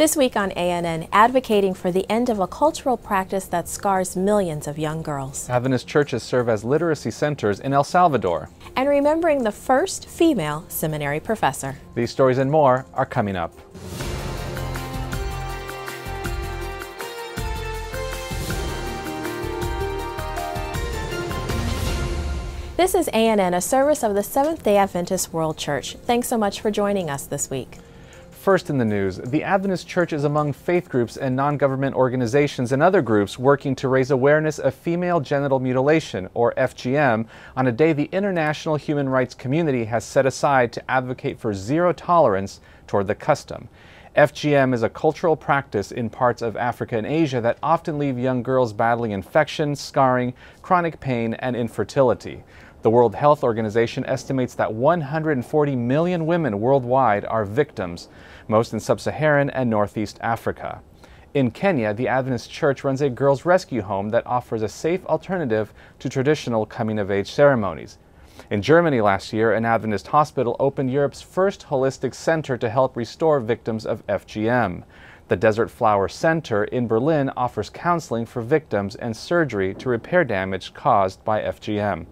This week on ANN, advocating for the end of a cultural practice that scars millions of young girls. Adventist churches serve as literacy centers in El Salvador. And remembering the first female seminary professor. These stories and more are coming up. This is ANN, a service of the Seventh-day Adventist World Church. Thanks so much for joining us this week. First in the news, the Adventist Church is among faith groups and non-government organizations and other groups working to raise awareness of female genital mutilation, or FGM, on a day the international human rights community has set aside to advocate for zero tolerance toward the custom. FGM is a cultural practice in parts of Africa and Asia that often leave young girls battling infection, scarring, chronic pain, and infertility. The World Health Organization estimates that 140 million women worldwide are victims, most in sub-Saharan and Northeast Africa. In Kenya, the Adventist Church runs a girls' rescue home that offers a safe alternative to traditional coming-of-age ceremonies. In Germany last year, an Adventist hospital opened Europe's first holistic center to help restore victims of FGM. The Desert Flower Center in Berlin offers counseling for victims and surgery to repair damage caused by FGM.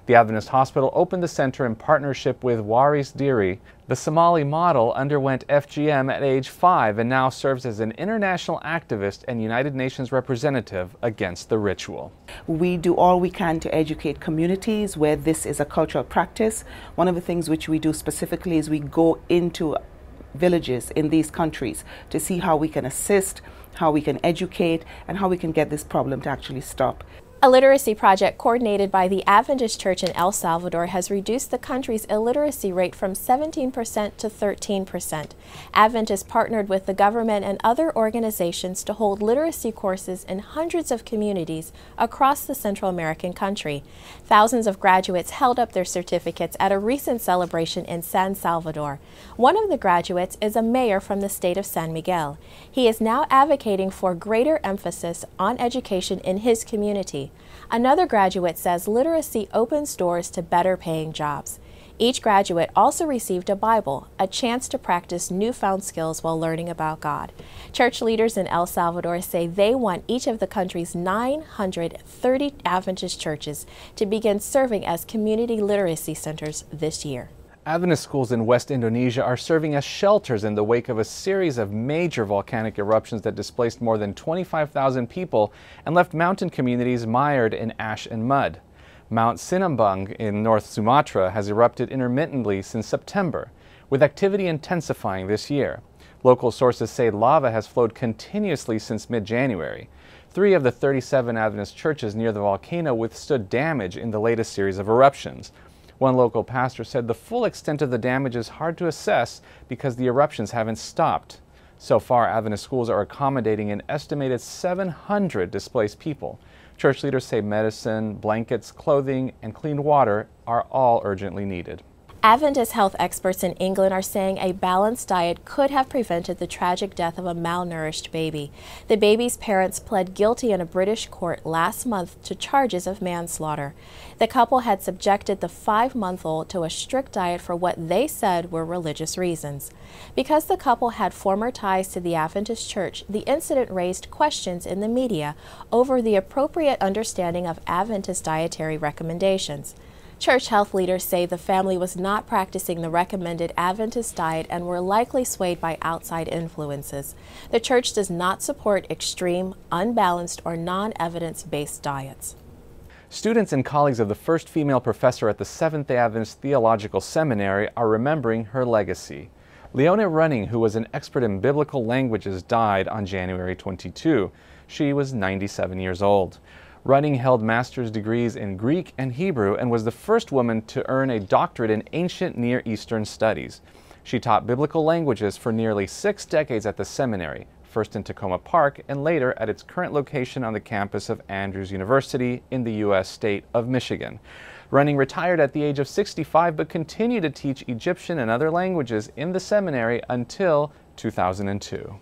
The Adventist Hospital opened the center in partnership with Waris Diri. The Somali model underwent FGM at age 5 and now serves as an international activist and United Nations representative against the ritual. We do all we can to educate communities where this is a cultural practice. One of the things which we do specifically is we go into villages in these countries to see how we can assist, how we can educate, and how we can get this problem to actually stop. A literacy project coordinated by the Adventist Church in El Salvador has reduced the country's illiteracy rate from 17% to 13%. Adventists partnered with the government and other organizations to hold literacy courses in hundreds of communities across the Central American country. Thousands of graduates held up their certificates at a recent celebration in San Salvador. One of the graduates is a mayor from the state of San Miguel. He is now advocating for greater emphasis on education in his community. Another graduate says literacy opens doors to better paying jobs. Each graduate also received a Bible, a chance to practice newfound skills while learning about God. Church leaders in El Salvador say they want each of the country's 930 Adventist churches to begin serving as community literacy centers this year. Adventist schools in West Indonesia are serving as shelters in the wake of a series of major volcanic eruptions that displaced more than 25,000 people and left mountain communities mired in ash and mud. Mount Sinabung in North Sumatra has erupted intermittently since September, with activity intensifying this year. Local sources say lava has flowed continuously since mid-January. 3 of the 37 Adventist churches near the volcano withstood damage in the latest series of eruptions. One local pastor said the full extent of the damage is hard to assess because the eruptions haven't stopped. So far, Adventist schools are accommodating an estimated 700 displaced people. Church leaders say medicine, blankets, clothing, and clean water are all urgently needed. Adventist health experts in England are saying a balanced diet could have prevented the tragic death of a malnourished baby. The baby's parents pled guilty in a British court last month to charges of manslaughter. The couple had subjected the 5-month-old to a strict diet for what they said were religious reasons. Because the couple had former ties to the Adventist Church, the incident raised questions in the media over the appropriate understanding of Adventist dietary recommendations. Church health leaders say the family was not practicing the recommended Adventist diet and were likely swayed by outside influences. The church does not support extreme, unbalanced, or non-evidence-based diets. Students and colleagues of the first female professor at the Seventh-day Adventist Theological Seminary are remembering her legacy. Leona Running, who was an expert in biblical languages, died on January 22. She was 97 years old. Running held master's degrees in Greek and Hebrew and was the first woman to earn a doctorate in ancient Near Eastern studies. She taught biblical languages for nearly 6 decades at the seminary, first in Tacoma Park and later at its current location on the campus of Andrews University in the U.S. state of Michigan. Running retired at the age of 65 but continued to teach Egyptian and other languages in the seminary until 2002.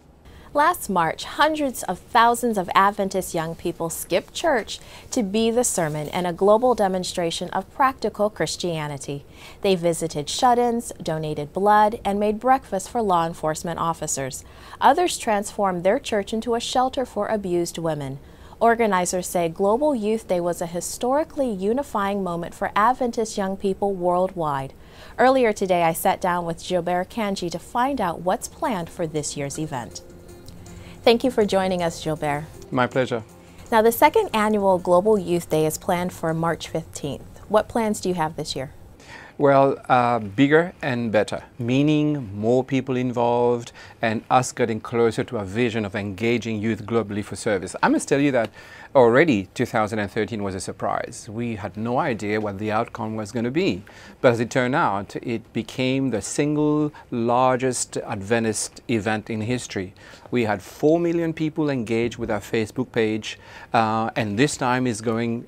Last March, hundreds of thousands of Adventist young people skipped church to be the sermon and a global demonstration of practical Christianity. They visited shut-ins, donated blood, and made breakfast for law enforcement officers. Others transformed their church into a shelter for abused women. Organizers say Global Youth Day was a historically unifying moment for Adventist young people worldwide. Earlier today, I sat down with Gilbert Kanji to find out what's planned for this year's event. Thank you for joining us, Gilbert. My pleasure. Now, the second annual Global Youth Day is planned for March 15th. What plans do you have this year? Well, bigger and better, meaning more people involved and us getting closer to our vision of engaging youth globally for service. I must tell you that already 2013 was a surprise. We had no idea what the outcome was going to be. But as it turned out, it became the single largest Adventist event in history. We had 4 million people engaged with our Facebook page, and this time is going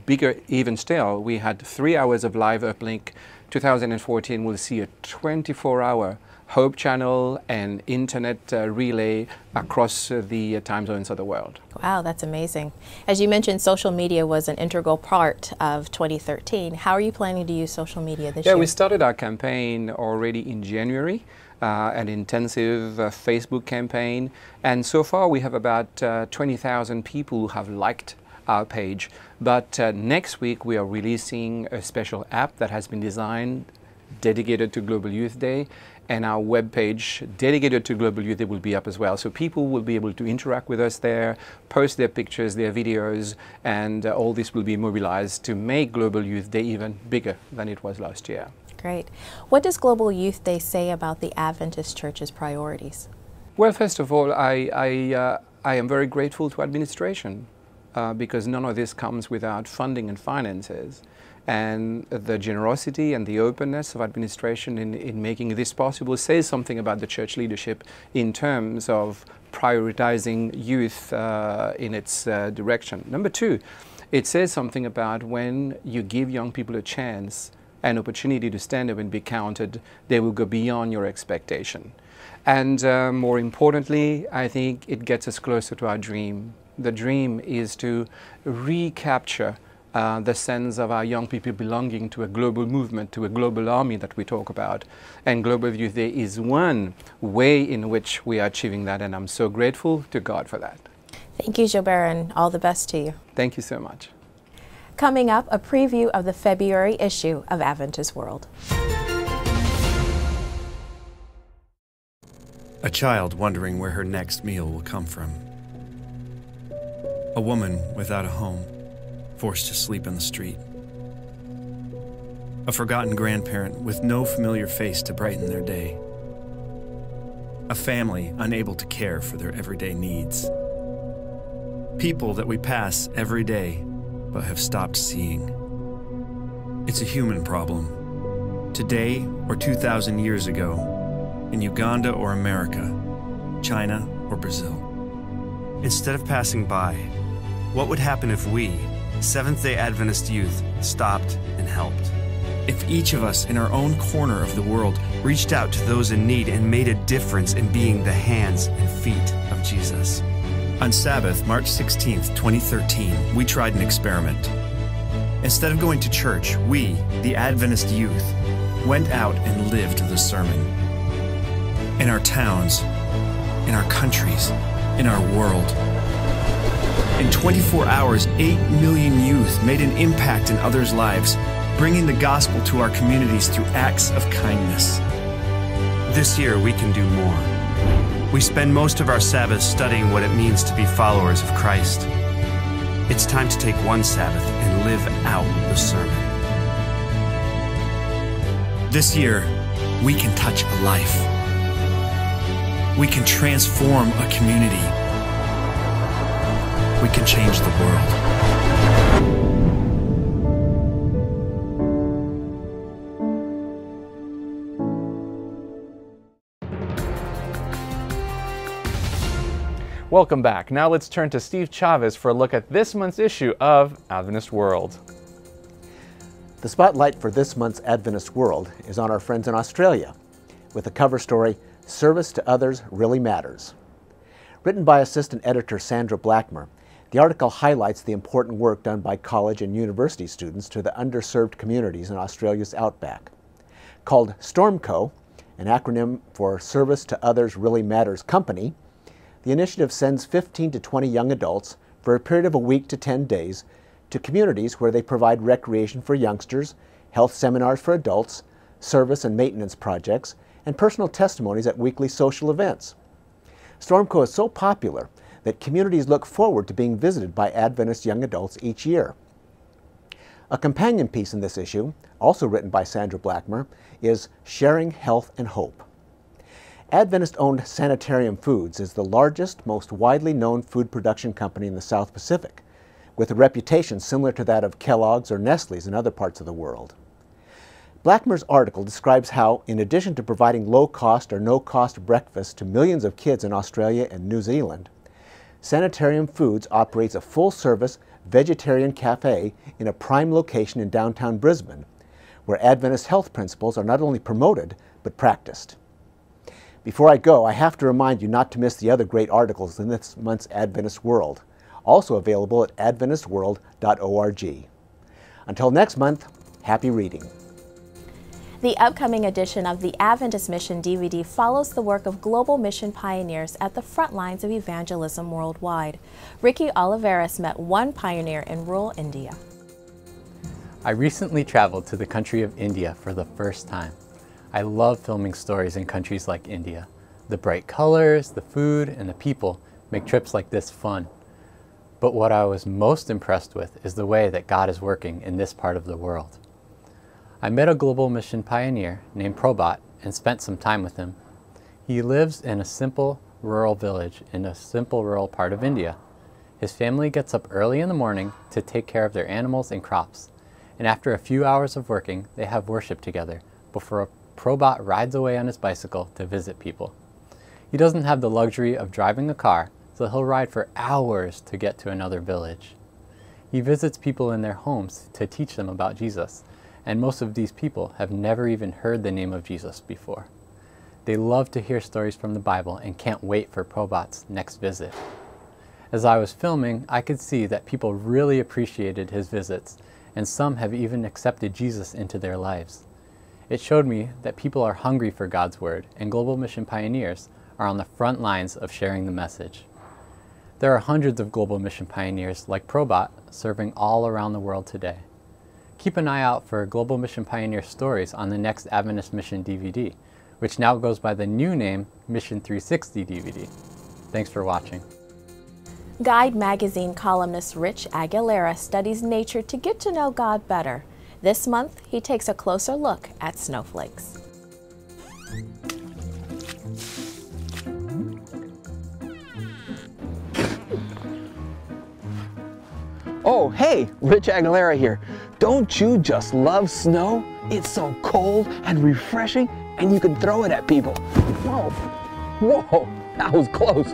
bigger even still. We had 3 hours of live uplink. 2014 will see a 24-hour Hope channel and internet relay across the time zones of the world. Wow, that's amazing. As you mentioned, social media was an integral part of 2013. How are you planning to use social media this year? Yeah, we started our campaign already in January, an intensive Facebook campaign, and so far we have about 20,000 people who have liked our page. But next week we are releasing a special app that has been designed dedicated to Global Youth Day, and our web page dedicated to Global Youth Day will be up as well. So people will be able to interact with us there, post their pictures, their videos, and all this will be mobilized to make Global Youth Day even bigger than it was last year. Great. What does Global Youth Day say about the Adventist Church's priorities? Well, first of all, I am very grateful to administration because none of this comes without funding and finances. And the generosity and the openness of administration in making this possible says something about the church leadership in terms of prioritizing youth in its direction. Number two, it says something about when you give young people a chance, an opportunity to stand up and be counted, they will go beyond your expectation. And more importantly, I think it gets us closer to our dream. The dream is to recapture the sense of our young people belonging to a global movement, to a global army that we talk about. And Global Youth Day is one way in which we are achieving that, and I'm so grateful to God for that. Thank you, Gilbert, and all the best to you. Thank you so much. Coming up, a preview of the February issue of Adventist World. A child wondering where her next meal will come from. A woman without a home, forced to sleep in the street. A forgotten grandparent with no familiar face to brighten their day. A family unable to care for their everyday needs. People that we pass every day but have stopped seeing. It's a human problem. Today or 2,000 years ago, in Uganda or America, China or Brazil. Instead of passing by, what would happen if we, Seventh-day Adventist youth, stopped and helped? If each of us in our own corner of the world reached out to those in need and made a difference in being the hands and feet of Jesus. On Sabbath, March 16th, 2013, we tried an experiment. Instead of going to church, we, the Adventist youth, went out and lived the sermon. In our towns, in our countries, in our world. In 24 hours, 8 million youth made an impact in others' lives, bringing the gospel to our communities through acts of kindness. This year, we can do more. We spend most of our Sabbath studying what it means to be followers of Christ. It's time to take one Sabbath and live out the sermon. This year, we can touch a life. We can transform a community. We can change the world. Welcome back. Now let's turn to Steve Chavez for a look at this month's issue of Adventist World. The spotlight for this month's Adventist World is on our friends in Australia, with the cover story, Service to Others Really Matters. Written by Assistant Editor Sandra Blackmer, the article highlights the important work done by college and university students to the underserved communities in Australia's outback. Called STORMCO, an acronym for Service to Others Really Matters Company, the initiative sends 15 to 20 young adults for a period of a week to 10 days to communities where they provide recreation for youngsters, health seminars for adults, service and maintenance projects, and personal testimonies at weekly social events. STORMCO is so popular that communities look forward to being visited by Adventist young adults each year. A companion piece in this issue, also written by Sandra Blackmer, is Sharing Health and Hope. Adventist-owned Sanitarium Foods is the largest, most widely known food production company in the South Pacific, with a reputation similar to that of Kellogg's or Nestle's in other parts of the world. Blackmer's article describes how, in addition to providing low-cost or no-cost breakfast to millions of kids in Australia and New Zealand, Sanitarium Foods operates a full-service vegetarian cafe in a prime location in downtown Brisbane, where Adventist health principles are not only promoted, but practiced. Before I go, I have to remind you not to miss the other great articles in this month's Adventist World, also available at adventistworld.org. Until next month, happy reading. The upcoming edition of the Adventist Mission DVD follows the work of global mission pioneers at the front lines of evangelism worldwide. Ricky Oliveras met one pioneer in rural India. I recently traveled to the country of India for the first time. I love filming stories in countries like India. The bright colors, the food, and the people make trips like this fun. But what I was most impressed with is the way that God is working in this part of the world. I met a global mission pioneer named Probot and spent some time with him. He lives in a simple rural village in a simple rural part of India. His family gets up early in the morning to take care of their animals and crops, and after a few hours of working, they have worship together before Probot rides away on his bicycle to visit people. He doesn't have the luxury of driving a car, so he'll ride for hours to get to another village. He visits people in their homes to teach them about Jesus, and most of these people have never even heard the name of Jesus before. They love to hear stories from the Bible and can't wait for Probot's next visit. As I was filming, I could see that people really appreciated his visits, and some have even accepted Jesus into their lives. It showed me that people are hungry for God's Word, and global mission pioneers are on the front lines of sharing the message. There are hundreds of global mission pioneers like Probot serving all around the world today. Keep an eye out for Global Mission Pioneer stories on the next Adventist Mission DVD, which now goes by the new name Mission 360 DVD. Thanks for watching. Guide magazine columnist Rich Aguilera studies nature to get to know God better. This month, he takes a closer look at snowflakes. Oh, hey, Rich Aguilera here. Don't you just love snow? It's so cold and refreshing, and you can throw it at people. Whoa, whoa, that was close.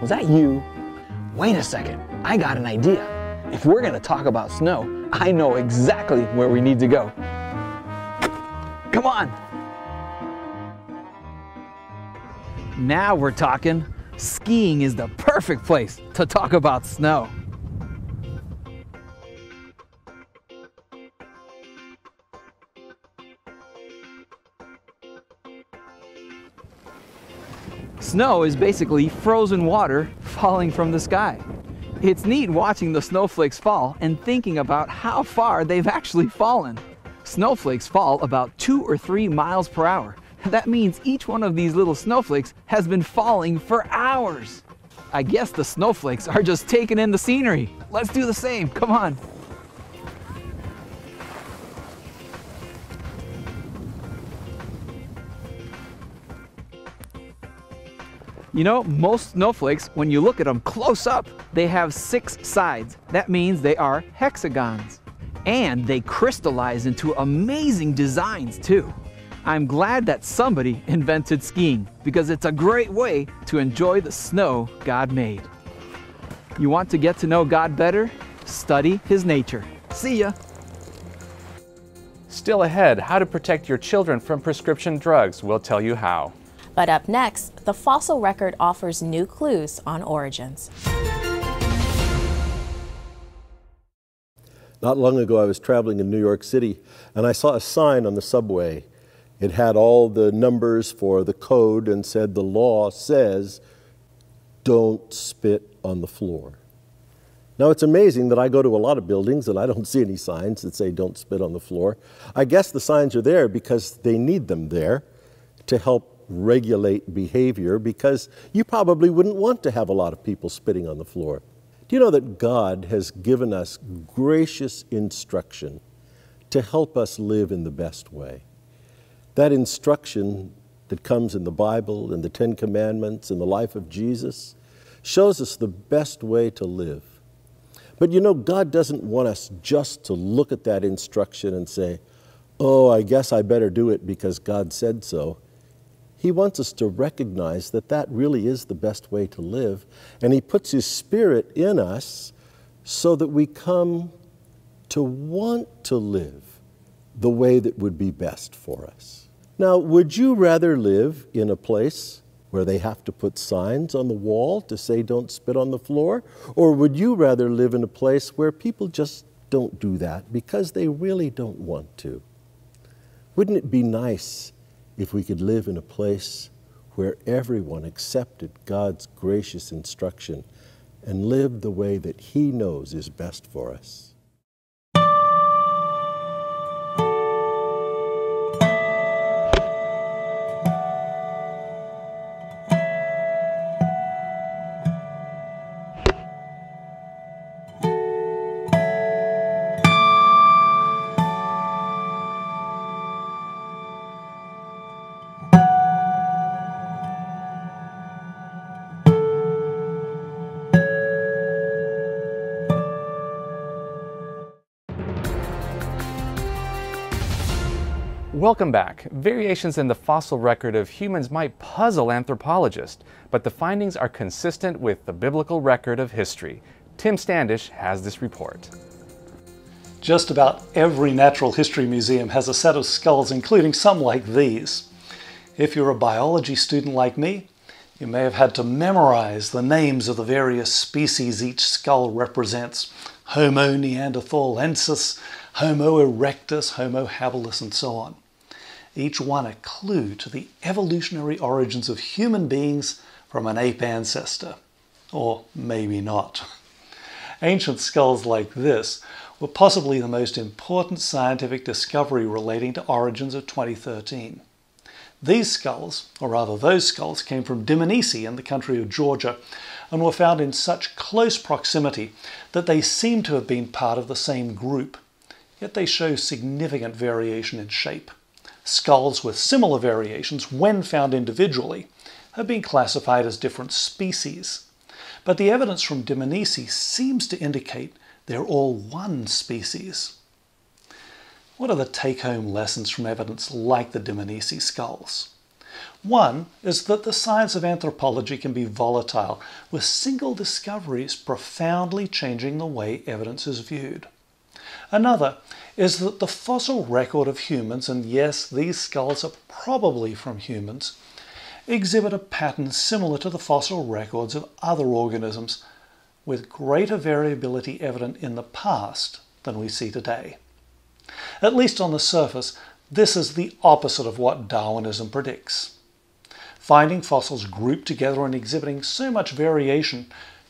Was that you? Wait a second, I got an idea. If we're gonna talk about snow, I know exactly where we need to go. Come on. Now we're talking. Skiing is the perfect place to talk about snow. Snow is basically frozen water falling from the sky. It's neat watching the snowflakes fall and thinking about how far they've actually fallen. Snowflakes fall about 2 or 3 miles per hour. That means each one of these little snowflakes has been falling for hours. I guess the snowflakes are just taking in the scenery. Let's do the same, come on. You know, most snowflakes, when you look at them close up, they have 6 sides. That means they are hexagons. And they crystallize into amazing designs too. I'm glad that somebody invented skiing because it's a great way to enjoy the snow God made. You want to get to know God better? Study His nature. See ya! Still ahead, how to protect your children from prescription drugs. We'll tell you how. But up next, the fossil record offers new clues on origins. Not long ago, I was traveling in New York City, and I saw a sign on the subway. It had all the numbers for the code and said, the law says, don't spit on the floor. Now, it's amazing that I go to a lot of buildings and I don't see any signs that say don't spit on the floor. I guess the signs are there because they need them there to help regulate behavior, because you probably wouldn't want to have a lot of people spitting on the floor. Do you know that God has given us gracious instruction to help us live in the best way? That instruction that comes in the Bible, in the Ten Commandments, in the life of Jesus, shows us the best way to live. But you know, God doesn't want us just to look at that instruction and say, oh, I guess I better do it because God said so. He wants us to recognize that that really is the best way to live, and He puts His Spirit in us so that we come to want to live the way that would be best for us. Now, would you rather live in a place where they have to put signs on the wall to say don't spit on the floor? Or would you rather live in a place where people just don't do that because they really don't want to? Wouldn't it be nice if we could live in a place where everyone accepted God's gracious instruction and lived the way that He knows is best for us? Welcome back. Variations in the fossil record of humans might puzzle anthropologists, but the findings are consistent with the biblical record of history. Tim Standish has this report. Just about every natural history museum has a set of skulls, including some like these. If you're a biology student like me, you may have had to memorize the names of the various species each skull represents: Homo neanderthalensis, Homo erectus, Homo habilis, and so on. Each one a clue to the evolutionary origins of human beings from an ape ancestor. Or maybe not. Ancient skulls like this were possibly the most important scientific discovery relating to origins of 2013. These skulls, or rather those skulls, came from Dmanisi in the country of Georgia and were found in such close proximity that they seem to have been part of the same group. Yet they show significant variation in shape. Skulls with similar variations, when found individually, have been classified as different species. But the evidence from Dmanisi seems to indicate they're all one species. What are the take-home lessons from evidence like the Dmanisi skulls? One is that the science of anthropology can be volatile, with single discoveries profoundly changing the way evidence is viewed. Another is that the fossil record of humans, and yes, these skulls are probably from humans, exhibit a pattern similar to the fossil records of other organisms, with greater variability evident in the past than we see today. At least on the surface, this is the opposite of what Darwinism predicts. Finding fossils grouped together and exhibiting so much variation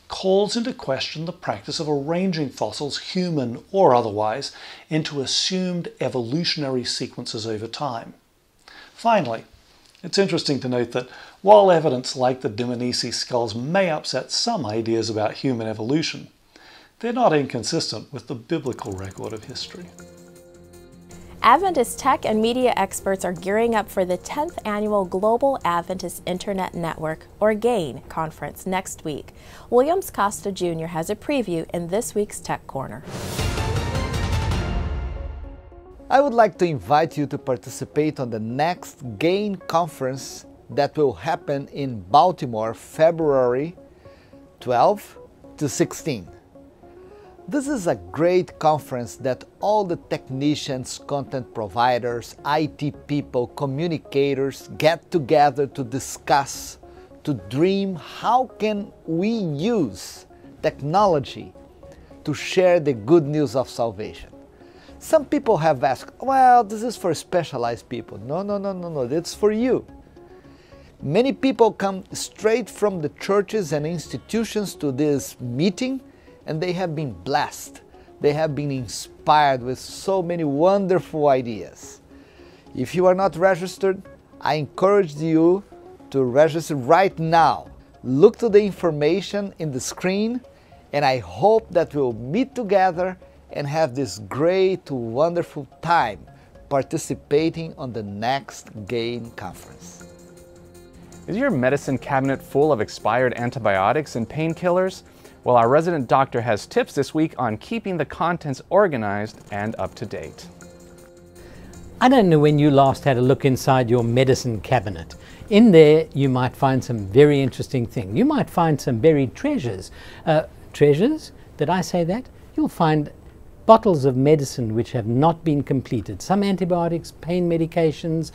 calls into question the practice of arranging fossils, human or otherwise, into assumed evolutionary sequences over time. Finally, it's interesting to note that while evidence like the Dmanisi skulls may upset some ideas about human evolution, they're not inconsistent with the biblical record of history. Adventist tech and media experts are gearing up for the 10th annual Global Adventist Internet Network, or GAIN, conference next week. Williams Costa Jr. has a preview in this week's Tech Corner. I would like to invite you to participate on the next GAIN conference that will happen in Baltimore, February 12 to 16. This is a great conference that all the technicians, content providers, IT people, communicators get together to discuss, to dream how can we use technology to share the good news of salvation. Some people have asked, well, this is for specialized people. No, it's for you. Many people come straight from the churches and institutions to this meeting, and they have been blessed. They have been inspired with so many wonderful ideas. If you are not registered, I encourage you to register right now. Look to the information in the screen, and I hope that we'll meet together and have this great, wonderful time participating on the next GAIN conference. Is your medicine cabinet full of expired antibiotics and painkillers? Well, our resident doctor has tips this week on keeping the contents organized and up to date. I don't know when you last had a look inside your medicine cabinet. In there, you might find some very interesting things. You might find some buried treasures. Treasures? Did I say that? You'll find bottles of medicine which have not been completed. Some antibiotics, pain medications,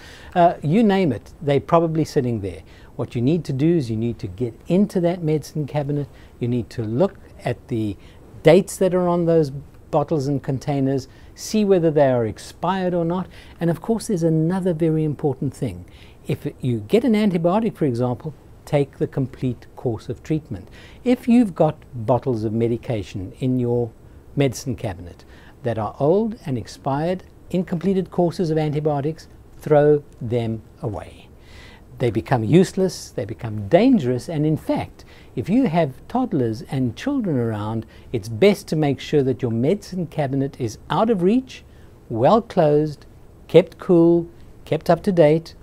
you name it, they're probably sitting there. What you need to do is you need to get into that medicine cabinet. You need to look at the dates that are on those bottles and containers, see whether they are expired or not. And of course, there's another very important thing. If you get an antibiotic, for example, take the complete course of treatment. If you've got bottles of medication in your medicine cabinet that are old and expired, incompleted courses of antibiotics, throw them away. They become useless, they become dangerous, and in fact, if you have toddlers and children around, it's best to make sure that your medicine cabinet is out of reach, well closed, kept cool, kept up to date.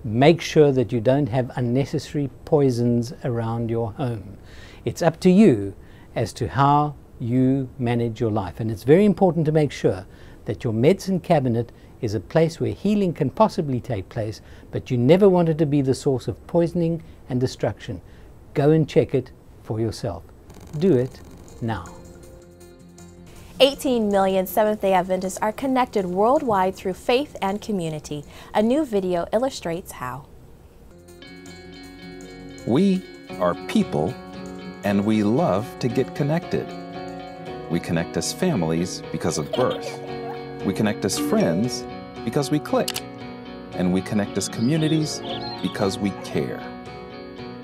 Make sure that you don't have unnecessary poisons around your home. It's up to you as to how you manage your life, and it's very important to make sure that your medicine cabinet is a place where healing can possibly take place, but you never want it to be the source of poisoning and destruction. Go and check it for yourself. Do it now. 18 million Seventh-day Adventists are connected worldwide through faith and community. A new video illustrates how. We are people, and we love to get connected. We connect as families because of birth. We connect as friends because we click. And we connect as communities because we care.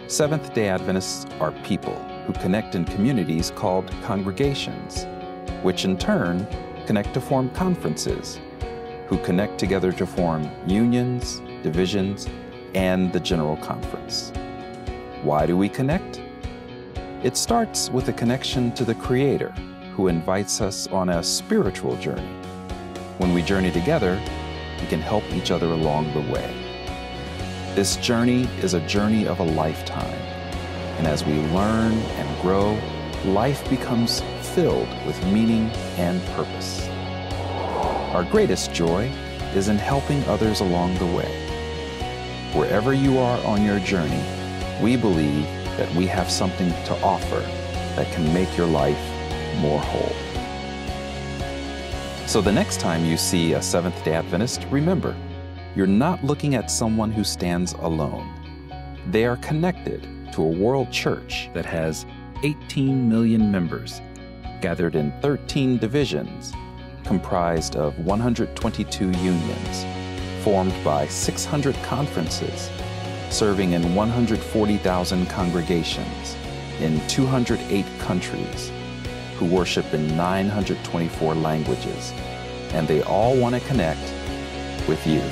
Seventh-day Adventists are people who connect in communities called congregations, which in turn connect to form conferences, who connect together to form unions, divisions, and the General Conference. Why do we connect? It starts with a connection to the Creator, who invites us on a spiritual journey. When we journey together, we can help each other along the way. This journey is a journey of a lifetime, and as we learn and grow, life becomes filled with meaning and purpose. Our greatest joy is in helping others along the way. Wherever you are on your journey, we believe that we have something to offer that can make your life more whole. So the next time you see a Seventh-day Adventist, remember, you're not looking at someone who stands alone. They are connected to a world church that has 18 million members, gathered in 13 divisions, comprised of 122 unions, formed by 600 conferences, serving in 140,000 congregations in 208 countries, who worship in 924 languages, and they all want to connect with you.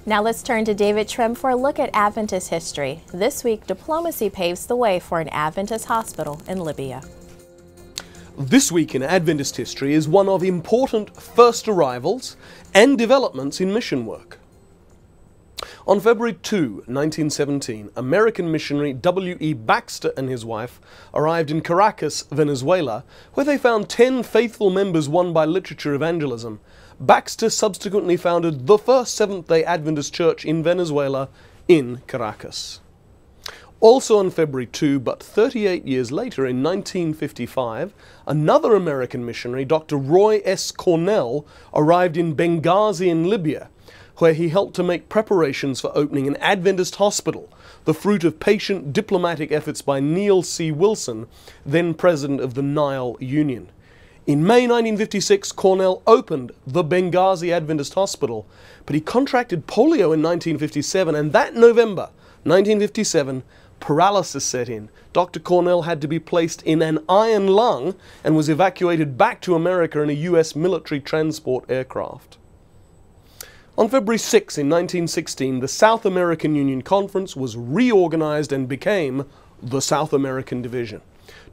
Now let's turn to David Trim for a look at Adventist history. This week, diplomacy paves the way for an Adventist hospital in Libya. This week in Adventist history is one of important first arrivals and developments in mission work. On February 2, 1917, American missionary W.E. Baxter and his wife arrived in Caracas, Venezuela, where they found 10 faithful members won by literature evangelism. Baxter subsequently founded the first Seventh-day Adventist church in Venezuela in Caracas. Also on February 2, but 38 years later, in 1955, another American missionary, Dr. Roy S. Cornell, arrived in Benghazi in Libya, where he helped to make preparations for opening an Adventist hospital, the fruit of patient diplomatic efforts by Neil C. Wilson, then president of the Nile Union. In May 1956, Cornell opened the Benghazi Adventist Hospital, but he contracted polio in 1957, and that November, 1957, paralysis set in. Dr. Cornell had to be placed in an iron lung and was evacuated back to America in a U.S. military transport aircraft. On February 6, in 1916, the South American Union Conference was reorganized and became the South American Division.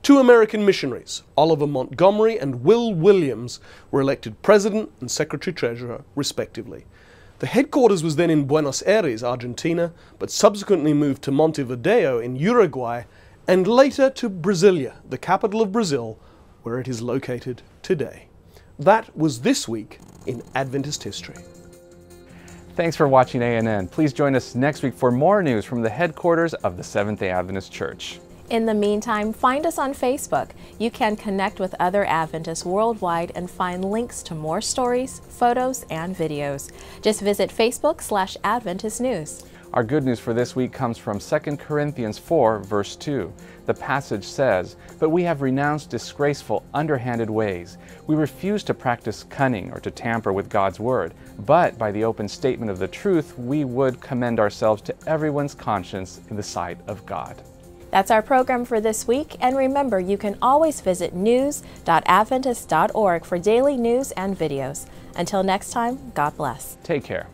Two American missionaries, Oliver Montgomery and Will Williams, were elected president and secretary-treasurer, respectively. The headquarters was then in Buenos Aires, Argentina, but subsequently moved to Montevideo in Uruguay, and later to Brasilia, the capital of Brazil, where it is located today. That was This Week in Adventist History. Thanks for watching ANN. Please join us next week for more news from the headquarters of the Seventh-day Adventist Church. In the meantime, find us on Facebook. You can connect with other Adventists worldwide and find links to more stories, photos, and videos. Just visit Facebook/Adventist News. Our good news for this week comes from 2 Corinthians 4, verse 2. The passage says, "But we have renounced disgraceful, underhanded ways. We refuse to practice cunning or to tamper with God's word. But by the open statement of the truth, we would commend ourselves to everyone's conscience in the sight of God." That's our program for this week, and remember, you can always visit news.adventist.org for daily news and videos. Until next time, God bless. Take care.